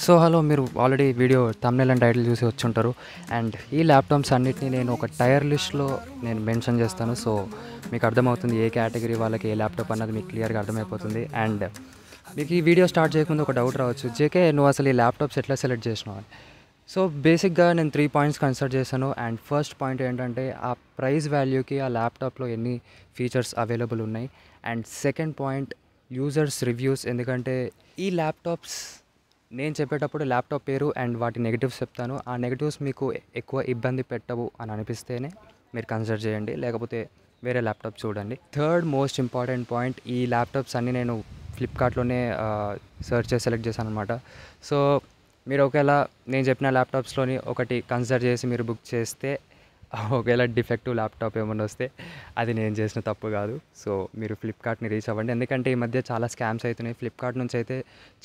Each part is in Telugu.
సో హలో, మీరు already video thumbnail and title చూసి వచ్చుంటారు. అండ్ ఈ ల్యాప్టాప్స్ అన్నిటిని నేను ఒక టైర్ లిస్ట్లో నేను మెన్షన్ చేస్తాను. సో మీకు అర్థమవుతుంది ఏ కేటగిరీ వాళ్ళకి ఏ ల్యాప్టాప్ అన్నది మీకు క్లియర్గా అర్థమైపోతుంది. అండ్ మీకు ఈ వీడియో స్టార్ట్ చేయకముందు ఒక డౌట్ రావచ్చు, జేకే నువ్వు అసలు ఈ ల్యాప్టాప్స్ ఎట్లా సెలెక్ట్ చేసినావు అని. సో బేసిక్గా నేను 3 పాయింట్స్ కన్సిడర్ చేశాను. అండ్ ఫస్ట్ పాయింట్ ఏంటంటే ఆ ప్రైస్ వాల్యూకి ఆ ల్యాప్టాప్లో ఎన్ని ఫీచర్స్ అవైలబుల్ ఉన్నాయి. And second point users reviews, ఎందుకంటే ఈ ల్యాప్టాప్స్ నేను చెప్పేటప్పుడు ల్యాప్టాప్ పేరు అండ్ వాటి నెగిటివ్స్ చెప్తాను. ఆ నెగిటివ్స్ మీకు ఎక్కువ ఇబ్బంది పెట్టవు అని అనిపిస్తేనే మీరు కన్సిడర్ చేయండి, లేకపోతే వేరే ల్యాప్టాప్ చూడండి. థర్డ్ మోస్ట్ ఇంపార్టెంట్ పాయింట్, ఈ ల్యాప్టాప్స్ అన్నీ నేను ఫ్లిప్కార్ట్లోనే సెర్చ్ చేసి సెలెక్ట్ చేశాను అనమాట. సో మీరు ఒకవేళ నేను చెప్పిన ల్యాప్టాప్స్లోని ఒకటి కన్సిడర్ చేసి మీరు బుక్ చేస్తే, ఒకవేళ డిఫెక్టివ్ ల్యాప్టాప్ ఏమైనా వస్తే అది నేను చేసిన తప్పు కాదు. సో మీరు ఫ్లిప్కార్ట్ని రీచ్ అవ్వండి, ఎందుకంటే ఈ మధ్య చాలా స్కామ్స్ అవుతున్నాయి. ఫ్లిప్కార్ట్ నుంచి అయితే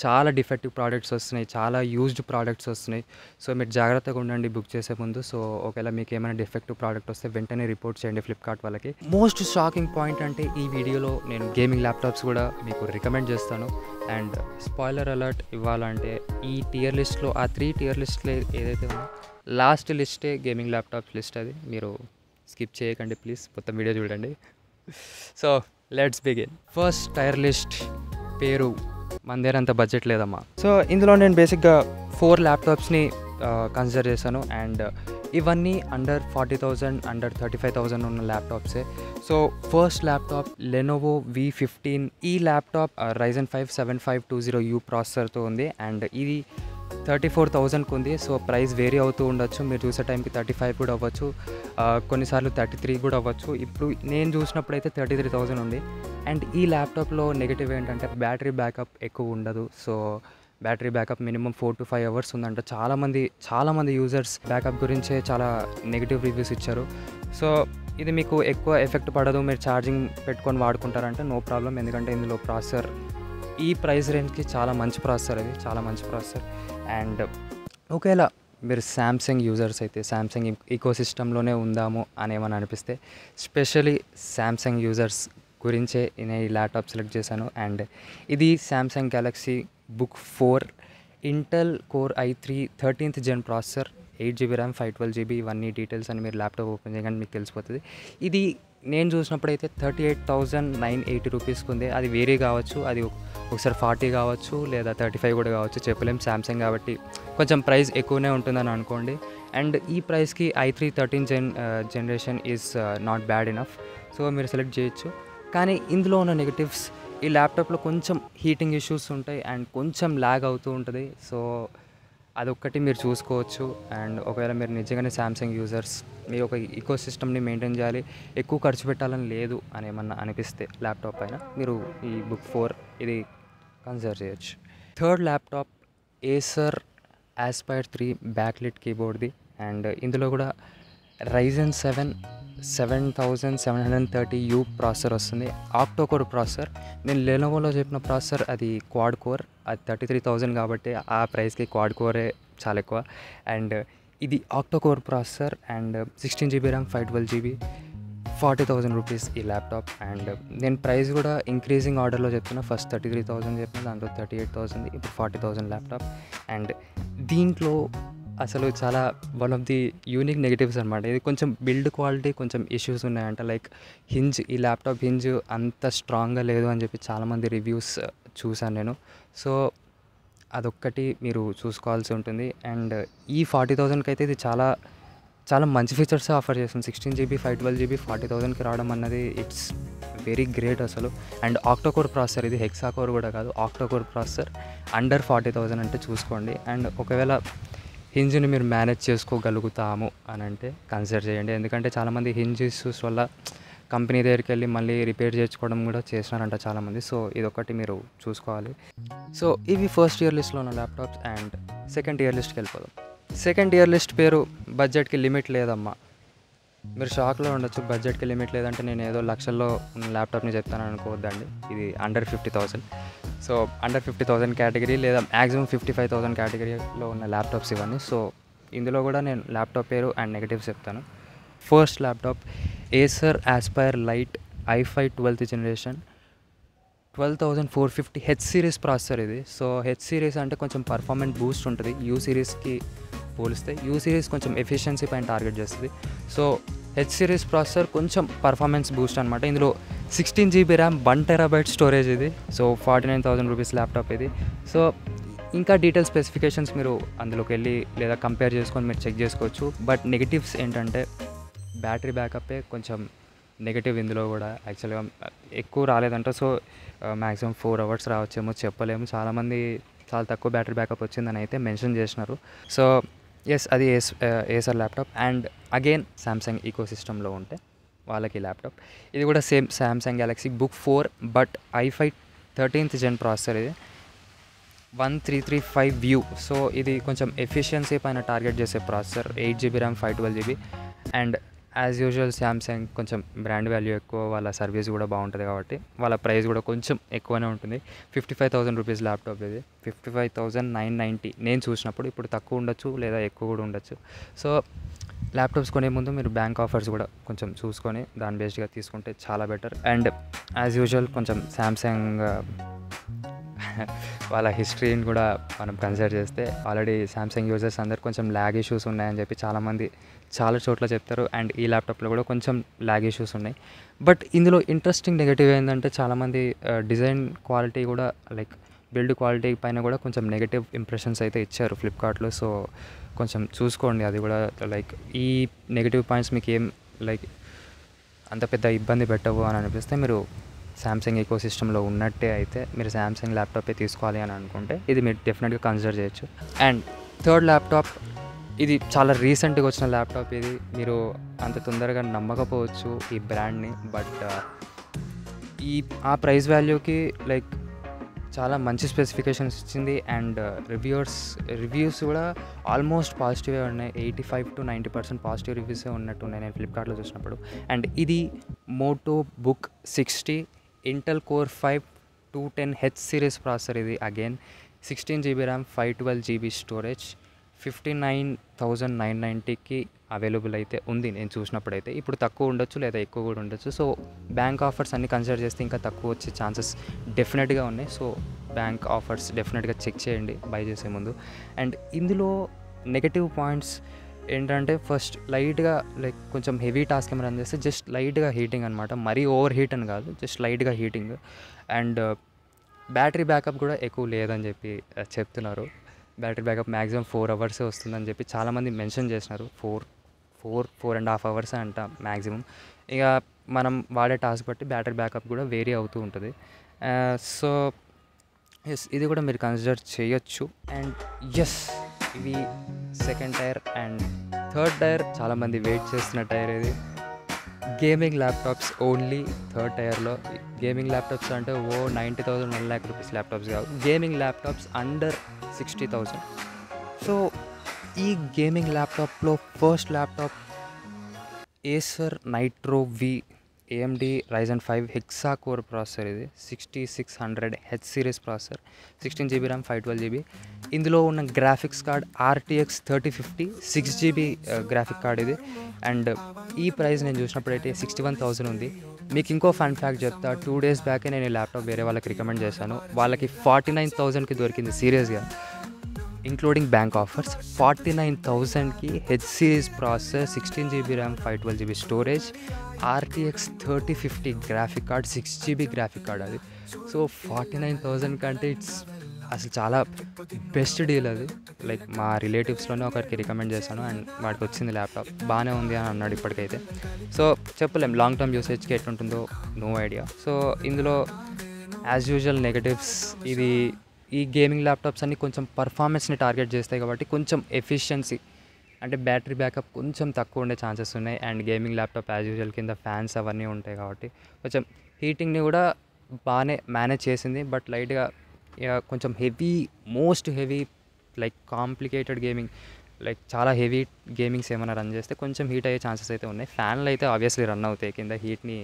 చాలా డిఫెక్టివ్ ప్రోడక్ట్స్ వస్తున్నాయి, చాలా యూజ్డ్ ప్రోడక్ట్స్ వస్తున్నాయి. సో మీరు జాగ్రత్తగా ఉండండి బుక్ చేసే ముందు. సో ఒకవేళ మీకు ఏమైనా డిఫెక్టివ్ ప్రోడక్ట్ వస్తే వెంటనే రిపోర్ట్ చేయండి ఫ్లిప్కార్ట్ వాళ్ళకి. మోస్ట్ షాకింగ్ పాయింట్ అంటే ఈ వీడియోలో నేను గేమింగ్ ల్యాప్టాప్స్ కూడా మీకు రికమెండ్ చేస్తాను. అండ్ స్పాయిలర్ అలర్ట్ ఇవ్వాలంటే ఈ టియర్ లిస్ట్లో ఆ 3 టియర్ లిస్ట్లో ఏదైతే ఉందో లాస్ట్ లిస్టే గేమింగ్ ల్యాప్టాప్స్ లిస్ట్. అది మీరు స్కిప్ చేయకండి ప్లీజ్, మొత్తం వీడియో చూడండి. So let's begin. First tier list పేరు మందేనంత బడ్జెట్ లేదమ్మా. సో ఇందులో నేను బేసిక్గా 4 ల్యాప్టాప్స్ని కన్సిడర్ చేశాను. అండ్ ఇవన్నీ అండర్ 40,000 అండర్ 35,000 ఉన్న ల్యాప్టాప్సే. So first laptop Lenovo V15. ఈ ల్యాప్టాప్ Ryzen 5 7520U ప్రాసెసర్తో ఉంది. అండ్ ఇది 34,000కు ఉంది. సో ప్రైస్ వేరీ అవుతూ ఉండొచ్చు, మీరు చూసే టైంకి 35 కూడా అవ్వచ్చు, కొన్నిసార్లు 33 కూడా అవ్వచ్చు. ఇప్పుడు నేను చూసినప్పుడు అయితే 33,000 ఉంది. అండ్ ఈ ల్యాప్టాప్లో నెగిటివ్ ఏంటంటే బ్యాటరీ బ్యాకప్ ఎక్కువ ఉండదు. So battery backup minimum 4 to 5 hours ఉందంట. చాలామంది యూజర్స్ బ్యాకప్ గురించే చాలా నెగిటివ్ రివ్యూస్ ఇచ్చారు. సో ఇది మీకు ఎక్కువ ఎఫెక్ట్ పడదు, మీరు ఛార్జింగ్ పెట్టుకొని వాడుకుంటారంటే నో ప్రాబ్లం, ఎందుకంటే ఇందులో ప్రాసెసర్ ఈ ప్రైస్ రేంజ్కి చాలా మంచి ప్రాసెసర్, ఇది చాలా మంచి ప్రాసెసర్. అండ్ ఒకవేళ మీరు శాంసంగ్ యూజర్స్ అయితే శాంసంగ్ ఈకో సిస్టంలోనే ఉందాము అనేమని అనిపిస్తే, స్పెషలీ శాంసంగ్ యూజర్స్ గురించే నేను ఈ ల్యాప్టాప్ సెలెక్ట్ చేశాను. అండ్ ఇది Samsung Galaxy book 4 Intel core i3 13th జెన్ ప్రాసెసర్, 8GB ర్యామ్ 512GB. ఇవన్నీ డీటెయిల్స్ అని మీరు ల్యాప్టాప్ ఓపెన్ చేయగానే మీకు తెలిసిపోతుంది. ఇది నేను చూసినప్పుడు అయితే 38,980 రూపీస్కి ఉంది. అది వేరే కావచ్చు, అది ఒకసారి 40 కావచ్చు లేదా 35 కూడా కావచ్చు, చెప్పలేం. శాంసంగ్ కాబట్టి కొంచెం ప్రైస్ ఎక్కువనే ఉంటుందని అనుకోండి. అండ్ ఈ ప్రైస్కి i3 13th generation is not bad enough. So మీరు సెలెక్ట్ చేయొచ్చు. కానీ ఇందులో ఉన్న నెగటివ్స్, ఈ ల్యాప్టాప్లో కొంచెం హీటింగ్ ఇష్యూస్ ఉంటాయి అండ్ కొంచెం ల్యాగ్ అవుతూ ఉంటుంది. సో అదొక్కటి మీరు చూసుకోవచ్చు. అండ్ ఒకవేళ మీరు నిజంగానే శాంసంగ్ యూజర్స్, మీరు ఒక ఈకో సిస్టమ్ని మెయింటైన్ చేయాలి, ఎక్కువ ఖర్చు పెట్టాలని లేదు అని ఏమన్నా అనిపిస్తే ల్యాప్టాప్ పైన, మీరు ఈ బుక్ 4 ఇది కన్సిడర్ చేయొచ్చు. Third laptop Acer Aspire 3 backlit కీబోర్డ్ది. అండ్ ఇందులో కూడా Ryzen 7 7730U ప్రాసెసర్ వస్తుంది, ఆక్టోకోర్ ప్రాసెసర్. నేను లెనోవోలో చెప్పిన ప్రాసెసర్ అది క్వాడ్ కోర్, అది 33,000 కాబట్టి ఆ ప్రైస్కి క్వాడ్ కోరే చాలా ఎక్కువ. అండ్ ఇది octa-core processor and 16GB RAM 512GB, 40,000 rupees ఈ ల్యాప్టాప్. అండ్ నేను ప్రైస్ కూడా ఇంక్రీజింగ్ ఆర్డర్లో చెప్తున్నా, ఫస్ట్ 33,000 చెప్పిన, దాంట్లో 38,000, ఇప్పుడు 40,000 ల్యాప్టాప్. అండ్ దీంట్లో అసలు చాలా one of the unique negatives అనమాట. ఇది కొంచెం బిల్డ్ క్వాలిటీ కొంచెం ఇష్యూస్ ఉన్నాయంట. లైక్ హింజ్, ఈ ల్యాప్టాప్ హింజ్ అంత స్ట్రాంగ్గా లేదు అని చెప్పి చాలామంది రివ్యూస్ చూశాను నేను. సో అదొక్కటి మీరు చూసుకోవాల్సి ఉంటుంది. అండ్ ఈ 40,000కి అయితే ఇది చాలా చాలా మంచి ఫీచర్స్ ఆఫర్ చేస్తుంది. 16GB 512GB 40,000కి రావడం అన్నది ఇట్స్ వెరీ గ్రేట్ అసలు. అండ్ ఆక్టోకోర్ ప్రాసెసర్, ఇది హెక్సాకోర్ కూడా కాదు, ఆక్టోకోర్ ప్రాసెసర్. అండర్ 40,000 అంటే చూసుకోండి. అండ్ ఒకవేళ హింజ్ని మీరు మేనేజ్ చేసుకోగలుగుతాము అని అంటే కన్సిడర్ చేయండి, ఎందుకంటే చాలామంది హింజ్ ఇష్యూస్ వల్ల కంపెనీ దగ్గరికి వెళ్ళి మళ్ళీ రిపేర్ చేసుకోవడం కూడా చేసినారంట చాలామంది. సో ఇదొకటి మీరు చూసుకోవాలి. సో ఇవి ఫస్ట్ ఇయర్ లిస్ట్లో ఉన్న ల్యాప్టాప్స్. అండ్ సెకండ్ ఇయర్ లిస్ట్కి వెళ్ళిపోదాం. సెకండ్ ఇయర్ లిస్ట్ పేరు బడ్జెట్కి లిమిట్ లేదమ్మా. మీరు షాక్లో ఉండొచ్చు, బడ్జెట్కి లిమిట్ లేదంటే నేను ఏదో లక్షల్లో ఉన్న ల్యాప్టాప్ని చెప్తాను అనుకోవద్దండి. ఇది అండర్ 50,000. సో అండర్ 50,000 కేటగిరీ లేదా మ్యాక్సిమం 55,000 కేటగిరీలో ఉన్న ల్యాప్టాప్స్ ఇవన్నీ. సో ఇందులో కూడా నేను ల్యాప్టాప్ పేరు అండ్ నెగటివ్స్ చెప్తాను. First laptop Acer Aspire light i5 12th generation 12,450 H series processor ఇది. సో హెచ్ సిరీస్ అంటే కొంచెం పర్ఫార్మెన్స్ బూస్ట్ ఉంటుంది యూ సిరీస్కి పోలిస్తే. యూ సిరీస్ కొంచెం ఎఫిషియన్సీ పైన టార్గెట్ చేస్తుంది. సో హెచ్ సిరీస్ ప్రాసెసర్ కొంచెం పర్ఫార్మెన్స్ బూస్ట్ అనమాట. ఇందులో 16 GB ర్యామ్, 1 TB స్టోరేజ్ ఇది. సో 49,000 రూపీస్ ల్యాప్టాప్ ఇది. సో ఇంకా డీటెయిల్ స్పెసిఫికేషన్స్ మీరు అందులోకి వెళ్ళి లేదా కంపేర్ చేసుకొని మీరు చెక్ చేసుకోవచ్చు. బట్ నెగిటివ్స్ ఏంటంటే బ్యాటరీ బ్యాకప్పే కొంచెం నెగిటివ్ ఇందులో కూడా. యాక్చువల్గా ఎక్కువ రాలేదంట. సో మ్యాక్సిమం 4 hours రావచ్చేమో చెప్పలేము. చాలామంది చాలా తక్కువ బ్యాటరీ బ్యాకప్ వచ్చిందని అయితే మెన్షన్ చేసినారు. సో ఎస్, అది Acer laptop. And again Samsung eco సిస్టంలో ఉంటే వాళ్ళకి ల్యాప్టాప్. ఇది కూడా same Samsung Galaxy Book 4 but i5 13th gen processor ఇది. 1335 వ్యూ. సో ఇది కొంచెం ఎఫిషియన్సీ పైన టార్గెట్ చేసే processor. 8 GB RAM, 512 GB. And as usual Samsung కొంచెం బ్రాండ్ వాల్యూ ఎక్కువ, వాళ్ళ సర్వీస్ కూడా బాగుంటుంది కాబట్టి వాళ్ళ ప్రైస్ కూడా కొంచెం ఎక్కువనే ఉంటుంది. 55,000 రూపీస్ ల్యాప్టాప్ ఇది. 55,990 నేను చూసినప్పుడు. ఇప్పుడు తక్కువ ఉండొచ్చు లేదా ఎక్కువ కూడా ఉండొచ్చు. సో ల్యాప్టాప్స్ కొనే ముందు మీరు బ్యాంక్ ఆఫర్స్ కూడా కొంచెం చూసుకొని దాని బేస్డ్గా తీసుకుంటే చాలా బెటర్. అండ్ యాజ్ యూజువల్ కొంచెం సామ్సంగ్ వాళ్ళ హిస్టరీని కూడా మనం కన్సిడర్ చేస్తే ఆల్రెడీ సామ్సంగ్ యూజర్స్ అందరు కొంచెం ల్యాగ్ ఇష్యూస్ ఉన్నాయని చెప్పి చాలామంది చాలా చోట్ల చెప్తారు. అండ్ ఈ ల్యాప్టాప్లో కూడా కొంచెం ల్యాగ్ ఇష్యూస్ ఉన్నాయి. బట్ ఇందులో ఇంట్రెస్టింగ్ నెగటివ్ ఏంటంటే చాలామంది డిజైన్ క్వాలిటీ కూడా లైక్ బిల్డ్ క్వాలిటీ పైన కూడా కొంచెం నెగటివ్ ఇంప్రెషన్స్ అయితే ఇచ్చారు ఫ్లిప్కార్ట్లో. సో కొంచెం చూసుకోండి అది కూడా. లైక్ ఈ నెగటివ్ పాయింట్స్ మీకు ఏం లైక్ అంత పెద్ద ఇబ్బంది పెట్టవు అని అనిపిస్తే మీరు సామ్సంగ్ ఈకో సిస్టంలో ఉన్నట్టే అయితే మీరు సామ్సంగ్ ల్యాప్టాపే తీసుకోవాలి అని అనుకుంటే ఇది మీరు డెఫినెట్గా కన్సిడర్ చేయొచ్చు. అండ్ థర్డ్ ల్యాప్టాప్, ఇది చాలా రీసెంట్గా వచ్చిన ల్యాప్టాప్ ఇది. మీరు అంత తొందరగా నమ్మకపోవచ్చు ఈ బ్రాండ్ని. బట్ ఆ ప్రైస్ వాల్యూకి లైక్ చాలా మంచి స్పెసిఫికేషన్స్ ఇచ్చింది. అండ్ రివ్యూస్ కూడా ఆల్మోస్ట్ పాజిటివే ఉన్నాయి. 85 to 90% పాజిటివ్ రివ్యూసే ఉన్నట్టున్నాయి నేను ఫ్లిప్కార్ట్లో చూసినప్పుడు. అండ్ ఇది moto book 60 Intel core 5 210 H series processor ఇది. Again 16 GB RAM, 512 GB storage. 59,990కి అవైలబుల్ అయితే ఉంది నేను చూసినప్పుడైతే. ఇప్పుడు తక్కువ ఉండొచ్చు లేదా ఎక్కువ కూడా ఉండొచ్చు. సో బ్యాంక్ ఆఫర్స్ అన్ని కన్సిడర్ చేస్తే ఇంకా తక్కువ వచ్చే ఛాన్సెస్ డెఫినెట్గా ఉన్నాయి. సో బ్యాంక్ ఆఫర్స్ డెఫినెట్గా చెక్ చేయండి బై చేసే ముందు. అండ్ ఇందులో నెగటివ్ పాయింట్స్ ఏంటంటే ఫస్ట్ లైట్గా లైక్ కొంచెం హెవీ టాస్క్ ఏమైనా రన్ చేస్తే జస్ట్ లైట్గా హీటింగ్ అనమాట. మరీ ఓవర్ హీట్ అని కాదు, జస్ట్ లైట్గా హీటింగ్. అండ్ బ్యాటరీ బ్యాకప్ కూడా ఎక్కువ లేదని చెప్పి చెప్తున్నారు. బ్యాటరీ బ్యాకప్ మ్యాక్సిమం 4 hours వస్తుందని చెప్పి చాలామంది మెన్షన్ చేసినారు. 4.5 hours అంట మ్యాక్సిమం. ఇక మనం వాడే టాస్క్ బట్టి బ్యాటరీ బ్యాకప్ కూడా వేరీ అవుతూ ఉంటుంది. సో ఎస్, ఇది కూడా మీరు కన్సిడర్ చేయొచ్చు. అండ్ ఎస్, ఇవి second tier. And third tier చాలామంది వెయిట్ చేస్తున్న టైర్ ఇది. గేమింగ్ ల్యాప్టాప్స్ ఓన్లీ థర్డ్ టైర్లో. గేమింగ్ ల్యాప్టాప్స్ అంటే 90,000 1 lakh రూపీస్ ల్యాప్టాప్స్ కావు. Gaming laptops under 60,000. సో ఈ గేమింగ్ ల్యాప్టాప్లో first laptop Acer Nitro V AMD Ryzen 5 hexa core processor ఇది. 6600 H series processor. 16 GB RAM, 512 GB. ఇందులో ఉన్న graphics card RTX 3050 6 GB graphic card ఇది. అండ్ ఈ ప్రైస్ నేను చూసినప్పుడైతే 61,000 ఉంది. మీకు ఇంకో ఫన్ ఫ్యాక్ట్ చెప్తా. 2 days బ్యాకే నేను ఈ ల్యాప్టాప్ వేరే వాళ్ళకి రికమెండ్ చేశాను. వాళ్ళకి 49,000కి దొరికింది సీరియస్గా, ఇంక్లూడింగ్ బ్యాంక్ ఆఫర్స్. 49,000కి H series processor, 16 GB RAM, 512 GB storage, RTX 3050 graphic card, 6 GB graphic card అది. సో 49,000 కంటే ఇట్స్ అసలు చాలా బెస్ట్ డీల్ అది. లైక్ మా రిలేటివ్స్లోనే ఒకరికి రికమెండ్ చేశాను అండ్ వాడికి వచ్చింది ల్యాప్టాప్. బాగానే ఉంది అని అన్నాడు ఇప్పటికైతే. సో చెప్పలేం లాంగ్ టర్మ్ యూసేజ్కి ఎట్లుంటుందో, నో ఐడియా. సో ఇందులో యాజ్ యూజువల్ నెగటివ్స్, ఈ గేమింగ్ ల్యాప్టాప్స్ అన్నీ కొంచెం పర్ఫార్మెన్స్ని టార్గెట్ చేస్తాయి కాబట్టి కొంచెం ఎఫిషియన్సీ అంటే బ్యాటరీ బ్యాకప్ కొంచెం తక్కువ ఉండే ఛాన్సెస్ ఉన్నాయి. And gaming laptop as usual కింద ఫ్యాన్స్ అవన్నీ ఉంటాయి కాబట్టి కొంచెం హీటింగ్ని కూడా బాగానే మేనేజ్ చేసింది. బట్ లైట్గా కొంచెం most heavy like complicated gaming, like చాలా హెవీ గేమింగ్స్ ఏమైనా రన్ చేస్తే కొంచెం హీట్ అయ్యే ఛాన్సెస్ అయితే ఉన్నాయి. ఫ్యాన్లు అయితే ఆబ్వియస్లీ రన్ అవుతాయి కింద హీట్ని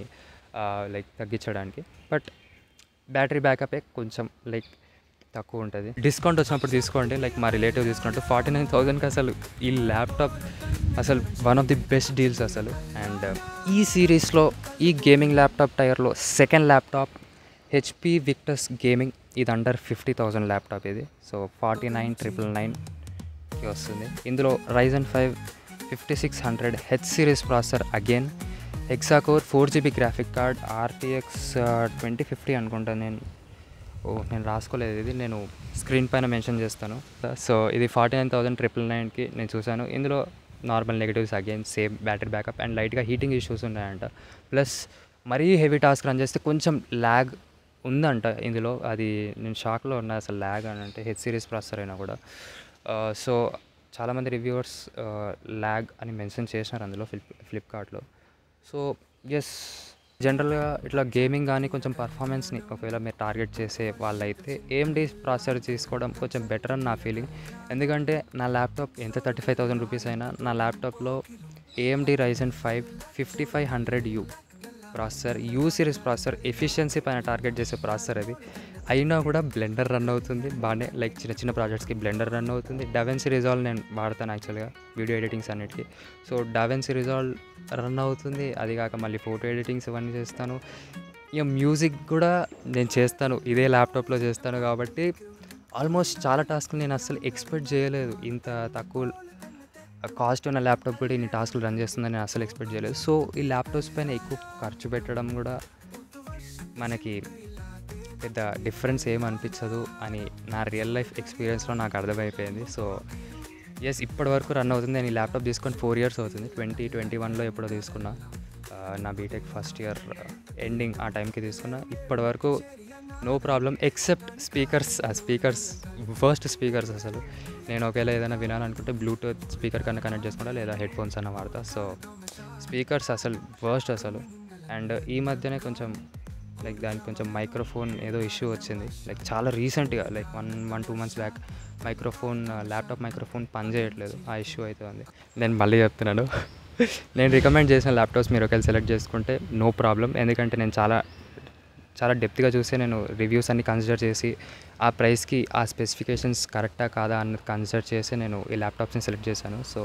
లైక్ తగ్గించడానికి. బట్ బ్యాటరీ బ్యాకపే కొంచెం లైక్ తక్కువ ఉంటుంది. డిస్కౌంట్ వచ్చినప్పుడు తీసుకోండి. లైక్ మా రిలేటివ్ తీసుకున్నట్టు 49,000కి అసలు ఈ ల్యాప్టాప్ అసలు one of the best deals అసలు. అండ్ ఈ సిరీస్లో ఈ గేమింగ్ ల్యాప్టాప్ టైర్లో second laptop HP Victus gaming, ఇది అండర్ 50,000 ల్యాప్టాప్ ఇది. సో 49,999కి వస్తుంది. ఇందులో Ryzen 5 5600 H series processor, again hexa core 4GB graphic card, RTX 2050 అనుకుంటా. నేను రాసుకోలేదు, ఇది నేను స్క్రీన్ పైన మెన్షన్ చేస్తాను. సో ఇది 49,999కి నేను చూశాను. ఇందులో normal negatives, again same battery backup and లైట్గా హీటింగ్ ఇష్యూస్ ఉన్నాయంట. ప్లస్ మరీ హెవీ టాస్క్ రన్ చేస్తే కొంచెం ల్యాగ్ ఉందంట ఇందులో. అది నేను షాక్లో ఉన్నా, అసలు ల్యాగ్ అని అంటే హెచ్ సిరీస్ ప్రాసెసర్ అయినా కూడా. సో చాలామంది రివ్యూవర్స్ ల్యాగ్ అని మెన్షన్ చేసినారు అందులో ఫ్లిప్కార్ట్లో. సో ఎస్, జనరల్గా ఇట్లా గేమింగ్ కానీ కొంచెం పర్ఫార్మెన్స్ని ఒకవేళ మీరు టార్గెట్ చేసే వాళ్ళైతే AMD ప్రాసెసర్ తీసుకోవడం కొంచెం బెటర్ అని నా ఫీలింగ్. ఎందుకంటే నా ల్యాప్టాప్ ఎంత 35,000 రూపీస్ అయినా నా ల్యాప్టాప్లో AMD Ryzen 5 5500U processor, you series processor, efficiency పైన టార్గెట్ చేసే ప్రాసెసర్ అది. అయినా కూడా బ్లెండర్ రన్ అవుతుంది బాగానే, లైక్ చిన్న చిన్న ప్రాజెక్ట్స్కి బ్లెండర్ రన్ అవుతుంది. DaVinci Resolve నేను వాడతాను యాక్చువల్గా వీడియో ఎడిటింగ్స్ అన్నిటికీ. సో DaVinci Resolve రన్ అవుతుంది. అది కాక మళ్ళీ ఫోటో ఎడిటింగ్స్ ఇవన్నీ చేస్తాను. ఇక మ్యూజిక్ కూడా నేను చేస్తాను, ఇదే ల్యాప్టాప్లో చేస్తాను. కాబట్టి ఆల్మోస్ట్ చాలా టాస్క్లు నేను అస్సలు ఎక్స్పెక్ట్ చేయలేదు. ఇంత తక్కువ కాస్ట్ ఉన్న ల్యాప్టాప్ కూడా ఇన్ని టాస్క్లు రన్ చేస్తుందని నేను అసలు ఎక్స్పెక్ట్ చేయలేదు. సో ఈ ల్యాప్టాప్స్ పైన ఎక్కువ ఖర్చు పెట్టడం కూడా మనకి పెద్ద డిఫరెన్స్ ఏమనిపించదు అని నా రియల్ లైఫ్ ఎక్స్పీరియన్స్లో నాకు అర్థమైపోయింది. సో ఎస్, ఇప్పటి వరకు రన్ అవుతుంది. నేను ఈ ల్యాప్టాప్ తీసుకొని 4 years అవుతుంది. 2021లో ఎప్పుడో తీసుకున్నా, నా బీటెక్ ఫస్ట్ ఇయర్ ఎండింగ్ ఆ టైంకి తీసుకున్నా. ఇప్పటి వరకు no problem except speakers worst speakers. అసలు నేను ఒకవేళ ఏదైనా వినాలనుకుంటే బ్లూటూత్ స్పీకర్ కన్నా కనెక్ట్ చేసుకుంటా, లేదా హెడ్ ఫోన్స్ అన్న వాడతా. సో స్పీకర్స్ అసలు వర్స్ట్ అసలు. అండ్ ఈ మధ్యనే కొంచెం లైక్ దానికి కొంచెం మైక్రోఫోన్ ఏదో ఇష్యూ వచ్చింది, లైక్ చాలా రీసెంట్గా, like 1-2 months back laptop microphone పనిచేయట్లేదు. ఆ ఇష్యూ అయితే ఉంది. నేను మళ్ళీ చెప్తున్నాను, నేను రికమెండ్ చేసిన ల్యాప్టాప్స్ మీరు ఒకవేళ సెలెక్ట్ చేసుకుంటే నో ప్రాబ్లం. ఎందుకంటే నేను చాలా డెప్త్గా చూసి నేను రివ్యూస్ అన్ని కన్సిడర్ చేసి ఆ ప్రైస్కి ఆ స్పెసిఫికేషన్స్ కరెక్టా కాదా అన్నది కన్సిడర్ చేసి నేను ఈ ల్యాప్టాప్స్ని సెలెక్ట్ చేశాను. సో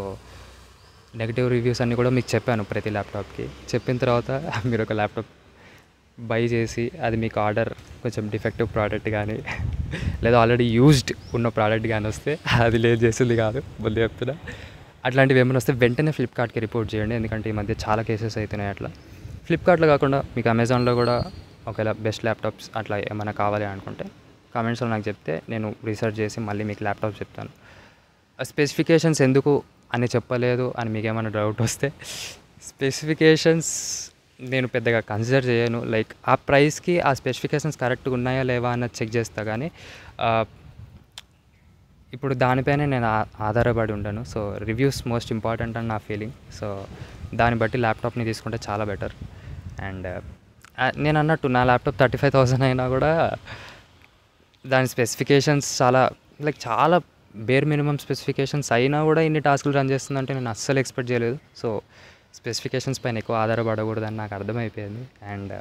నెగిటివ్ రివ్యూస్ అన్నీ కూడా మీకు చెప్పాను ప్రతి ల్యాప్టాప్కి. చెప్పిన తర్వాత మీరు ఒక ల్యాప్టాప్ బై చేసి అది మీకు ఆర్డర్ కొంచెం డిఫెక్టివ్ ప్రోడక్ట్ కానీ లేదా ఆల్రెడీ యూజ్డ్ ఉన్న ప్రోడక్ట్ కానీ వస్తే అది లేదు చేసింది కాదు, ముందు చెప్తున్నా. అట్లాంటివి ఏమైనా వస్తే వెంటనే ఫ్లిప్కార్ట్కి రిపోర్ట్ చేయండి. ఎందుకంటే ఈ మధ్య చాలా కేసెస్ అవుతున్నాయి అట్లా. ఫ్లిప్కార్ట్లో కాకుండా మీకు అమెజాన్లో కూడా ఒకవేళ బెస్ట్ ల్యాప్టాప్స్ అట్లా ఏమైనా కావాలి అనుకుంటే కామెంట్స్లో నాకు చెప్తే నేను రీసెర్చ్ చేసి మళ్ళీ మీకు ల్యాప్టాప్ చెప్తాను. స్పెసిఫికేషన్స్ ఎందుకు అని చెప్పలేదు అని మీకు ఏమైనా డౌట్ వస్తే, స్పెసిఫికేషన్స్ నేను పెద్దగా కన్సిడర్ చేయను. లైక్ ఆ ప్రైస్కి ఆ స్పెసిఫికేషన్స్ కరెక్ట్గా ఉన్నాయా లేవా అన్నది చెక్ చేస్తా, కానీ ఇప్పుడు దానిపైనే నేను ఆధారపడి ఉంటాను. సో రివ్యూస్ మోస్ట్ ఇంపార్టెంట్ అని నా ఫీలింగ్. సో దాన్ని బట్టి ల్యాప్టాప్ని తీసుకుంటే చాలా బెటర్. అండ్ నేను అన్నట్టు నా ల్యాప్టాప్ 35,000 అయినా కూడా దాని స్పెసిఫికేషన్స్ చాలా బేర్ మినిమం స్పెసిఫికేషన్స్ అయినా కూడా ఇన్ని టాస్క్లు రన్ చేస్తుందంటే నేను అస్సలు ఎక్స్పెక్ట్ చేయలేదు. సో స్పెసిఫికేషన్స్ పైన ఎక్కువ ఆధారపడకూడదని నాకు అర్థమైపోయింది. అండ్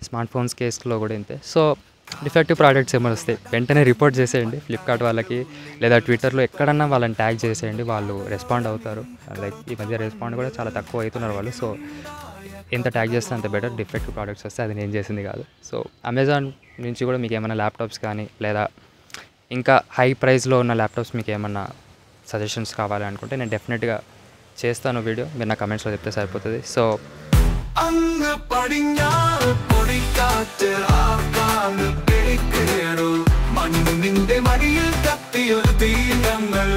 స్మార్ట్ ఫోన్స్ కేసులో కూడా ఇంతే. సో డిఫెక్టివ్ ప్రోడక్ట్స్ ఏమైనా వస్తాయి వెంటనే రిపోర్ట్ చేసేయండి ఫ్లిప్కార్ట్ వాళ్ళకి, లేదా ట్విట్టర్లో ఎక్కడన్నా వాళ్ళని ట్యాగ్ చేసేయండి, వాళ్ళు రెస్పాండ్ అవుతారు. లైక్ ఈ మధ్య రెస్పాండ్ కూడా చాలా తక్కువ అవుతున్నారు వాళ్ళు. సో ఎంత ట్యాగ్ చేస్తే అంత బెటర్. డిఫెక్టివ్ ప్రోడక్ట్స్ వస్తే అది నేను చేసింది కాదు. సో అమెజాన్ నుంచి కూడా మీకు ఏమైనా ల్యాప్టాప్స్ కానీ లేదా ఇంకా హై ప్రైస్లో ఉన్న ల్యాప్టాప్స్ మీకు ఏమన్నా సజెషన్స్ కావాలి అనుకుంటే నేను డెఫినెట్గా చేస్తాను వీడియో, మీరు నా కమెంట్స్లో చెప్తే సరిపోతుంది. సో മണ്ണിന്റെ മടിയിൽ തത്തിയൊരു തീരങ്ങൾ